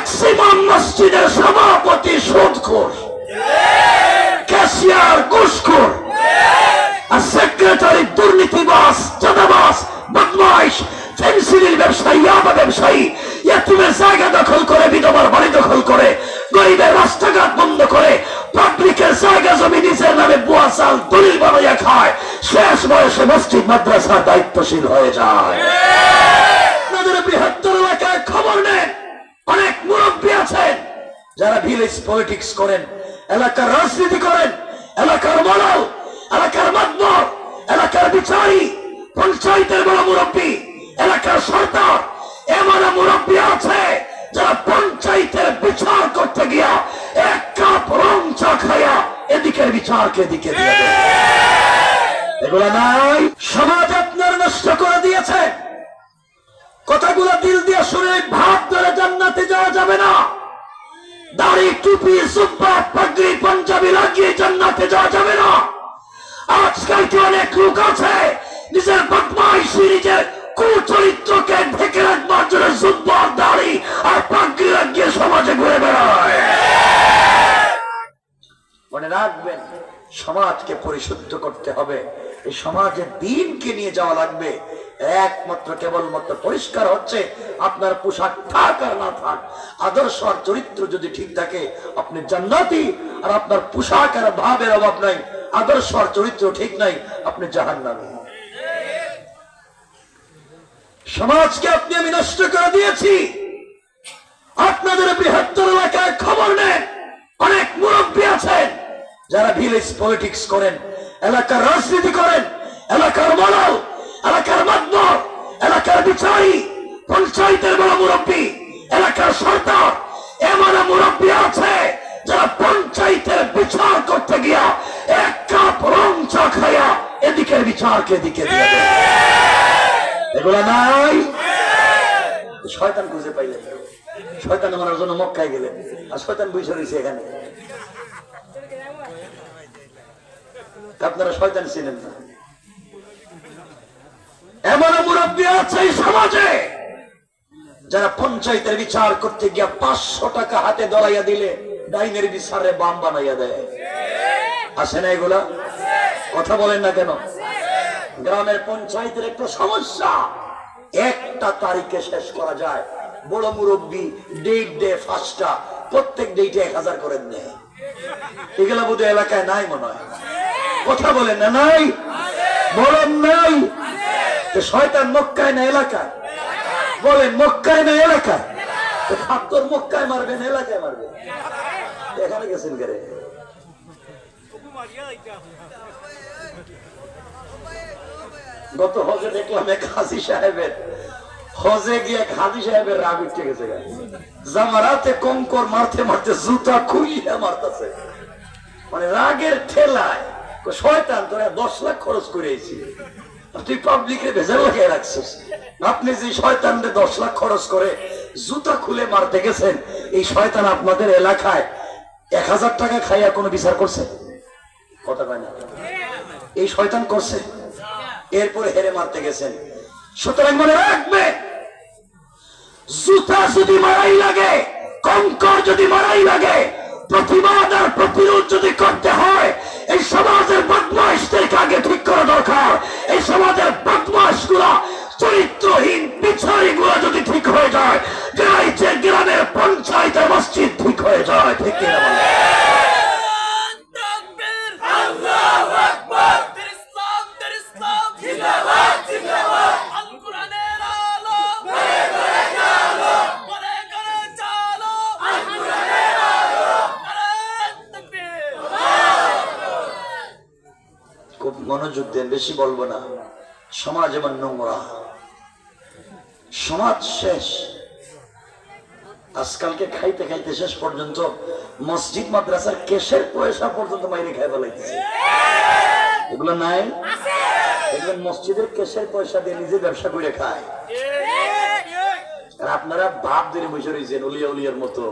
Maximum মসজিদের সভাপতি সুদখোর, ক্যাশিয়ার ঘুষখোর, আর সেক্রেটারি দুর্নীতিবাজ, চাঁদাবাজ, বদমাইশ, ফেন্সিডিল ব্যবসায়ী, ইয়াবা ব্যবসায়ী, ইয়াতিমের জায়গা দখল করে, বিধবার বাড়ি দখল করে, গরিবের রাস্তাঘাট বন্ধ করে, পাবলিকের জায়গা জমি নিজের নামে বুয়া চাল দলিল বানাইয়া খায়, শেষ বয়সে মসজিদ মাদ্রাসার দায়িত্বশীল হয়ে যায়। আপনাদের বৃহত্তর এলাকায় খবর নেন, অনেক মুরব্বী আছেন যারা ভিলেজ পলিটিক্স করেন, এলাকার রাজনীতি করেন, এলাকার মডেল, এলাকার মাতবর, এলাকার বিচারী, পঞ্চায়েতের বড় মুরব্বী, এলাকার সরকার, এমন মুরব্বী আছে যারা পঞ্চায়েতের বিচার করতে গিয়া এক কাপ রং চা খাইয়া এদিকের বিচারকে এদিকে দিয়ে দেয়। এগুলা নাই। সমাজ আপনার নষ্ট করে দিয়েছে। কথাগুলো দিল দিয়ে শুনে ভাব ধরে জান্নাতে যাওয়া যাবে না। দাড়ি, টুপি, জুব্বা, পাগড়ি, পাঞ্জাবি লাগিয়ে জান্নাতে যাওয়া যাবে না। আজকাল কি অনেক লোক আছে নিজের বদমাইশি, নিজের কুচরিত্রকে ঢেকে রাখবার জন্য জুব্বা, দাড়ি আর পাগড়ি লাগিয়ে সমাজে ঘুরে বেড়ায়। মনে রাখবেন, সমাজকে পরিশুদ্ধ করতে হবে। এই সমাজের দিনকে নিয়ে যাওয়া লাগবে। একমাত্র কেবলমাত্র পরিষ্কার হচ্ছে আপনার পোশাক থাক আর না থাক, আদর্শ আর চরিত্র যদি ঠিক থাকে আপনি জান্নাতি। আর আপনার পোশাক আর ভাবের অভাব নাই, আদর্শ আর চরিত্র ঠিক নাই, আপনি জাহান্নামী। সমাজকে আপনি আমি নষ্ট করে দিয়েছি। আপনাদের বৃহত্তর এলাকায় খবর নেন, অনেক মুরব্বী আছেন যারা ভিলেজ পলিটিক্স করেন, এলাকার রাজনীতি করেন, এলাকার মডেল, এলাকার মাতবর, এলাকার বিচারী, পঞ্চায়েতের বড় মুরব্বী, এলাকার সরকার, এমন মুরব্বী আছে যারা পঞ্চায়েতের বিচার করতে গিয়া এক কাপ রং চা খাইয়া এদিকের বিচারকে এদিকে দিয়ে দেয়। এগুলা নাই। শয়তান খুঁজে পাইলেন, শয়তান মারার জন্য মক্কায় গেলেন, আর শয়তান বসে রয়েছে এখানে। আপনারা শয়তান ছিলেন না। এমন মুরব্বী আছে এই সমাজে যারা পঞ্চায়েতের বিচার করতে গিয়া 500 টাকা হাতে ধরাইয়া দিলে ডাইনের বিচারে বাম বানাইয়া দেয়। আসে না এগুলা? কথা বলেন না কেন? গ্রামের পঞ্চায়েতের একটা সমস্যা, একটা তারিখে শেষ করা যায়। বড় মুরব্বী ডেট দে 5টা, প্রত্যেক ডেটে 1000 করে নেয়। এগুলা বোধহয় এলাকায় নাই মনে হয়। কথা বলেন না? নাই? বলেন নাই? শয়তান মক্কায় না এলাকায়? বলেন মক্কায় না এলাকায়? তোর মক্কায় মারবেন, এলাকায় মারবেন? এখানে গেছেন করে গত হজে দেখলাম এক হাজি সাহেবের, হজে গিয়ে হাজি সাহেবের রাগ উঠে গেছে, জামারাতে কঙ্কর মারতে মারতে জুতা খুইয়া মারতেছে, মানে রাগের ঠেলায়। শয়তান তোরা 10 লাখ খরচ করেছি, তুই পাবলিকে ভেজাল লাগিয়ে রাখছিস। আপনি যে শয়তানরে 10 লাখ খরচ করে জুতা খুলে মারতে গেছেন, এই শয়তান আপনাদের এলাকায় 1000 টাকা খাইয়া কোনো বিচার করছে? কথা কয় না? এই শয়তান করছে, এরপরে হেরে মারতে গেছেন। সুতরাং মনে রাখবে, জুতা যদি মারাই লাগে, কঙ্কর যদি মারাই লাগে, প্রতিবাদ আর প্রতিরোধ যদি করতে হয়, এই সমাজের বদমাইশদেরকে আগে ঠিক করা দরকার। এই সমাজের বদমাইশ গুলা, চরিত্রহীন বিচারী গুলা যদি ঠিক হয়ে যায়, গ্রামের পঞ্চায়েতের মসজিদ ঠিক হয়ে যায়। ঠিক কিনা বলে? খুব মনোযোগ দেন, বেশি বলবো না। সমাজ এমন নোংরা, সমাজ শেষ। আজকালকে খাইতে খাইতে শেষ পর্যন্ত মসজিদ মাদ্রাসার কেশের পয়সা পর্যন্ত মাইরে খাই ফেলাইতেছে। এগুলো নাই? দেখবেন মসজিদের কেশের পয়সা দিয়ে নিজে ব্যবসা করে খায়। আর আপনারা ভাব ধরে বসে রয়েছেন উলিয়া উলিয়ার মতো,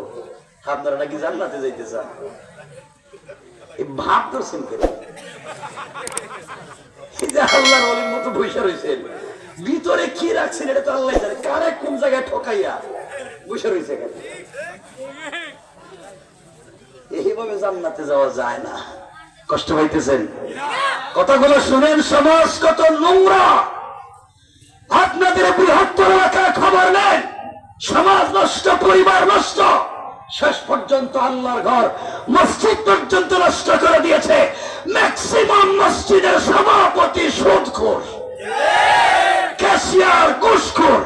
আপনারা নাকি জান্নাতে যাইতে চান। এই ভাব ধরছেন কেন? আল্লাহর ওলির মতো বসে রয়েছেন, ভিতরে কি রাখছেন এটা তো আল্লাহ জানে। কারে কোন জায়গায় ঠকাইয়া বসে রয়েছে কেন? এইভাবে জান্নাতে যাওয়া যায় না। কষ্ট পাইতেছেন? কথাগুলো শুনেন। সমাজ কত নোংরা, আপনাদের বৃহত্তর এলাকায় খবর নেন। সমাজ নষ্ট, পরিবার নষ্ট, শেষ পর্যন্ত আল্লাহর ঘর মসজিদ পর্যন্ত নষ্ট করে দিয়েছে। ম্যাক্সিমাম মসজিদের সভাপতি সুদখোর, ক্যাশিয়ার ঘুষখোর,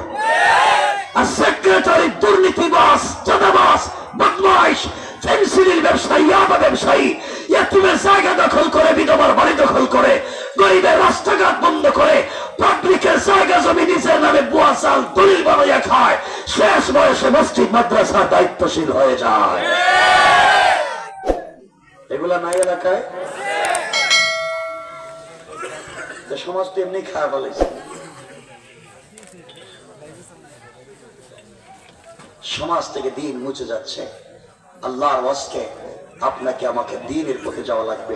আর সেক্রেটারি দুর্নীতিবাজ, চাঁদাবাজ, বদমাইশ, ফেন্সিলের ব্যবসায়ী, ইয়াবা ব্যবসায়ী, ইয়াতিমের জায়গা দখল করে, বিধবার বাড়ি দখল করে, গরিবের রাস্তাঘাট বন্ধ করে, পাবলিকের জায়গা জমি নিজের নামে বুয়া চাল দলিল বানাইয়া খায়, শেষ বয়সে মসজিদ মাদ্রাসার দায়িত্বশীল হয়ে যায়। এগুলা নাই এলাকায়? সমাজ তো এমনি খারাপ বলেছে। সমাজ থেকে দিন মুছে যাচ্ছে। আল্লাহর ওয়াস্তে আপনাকে আমাকে দ্বীনের পথে যাওয়া লাগবে।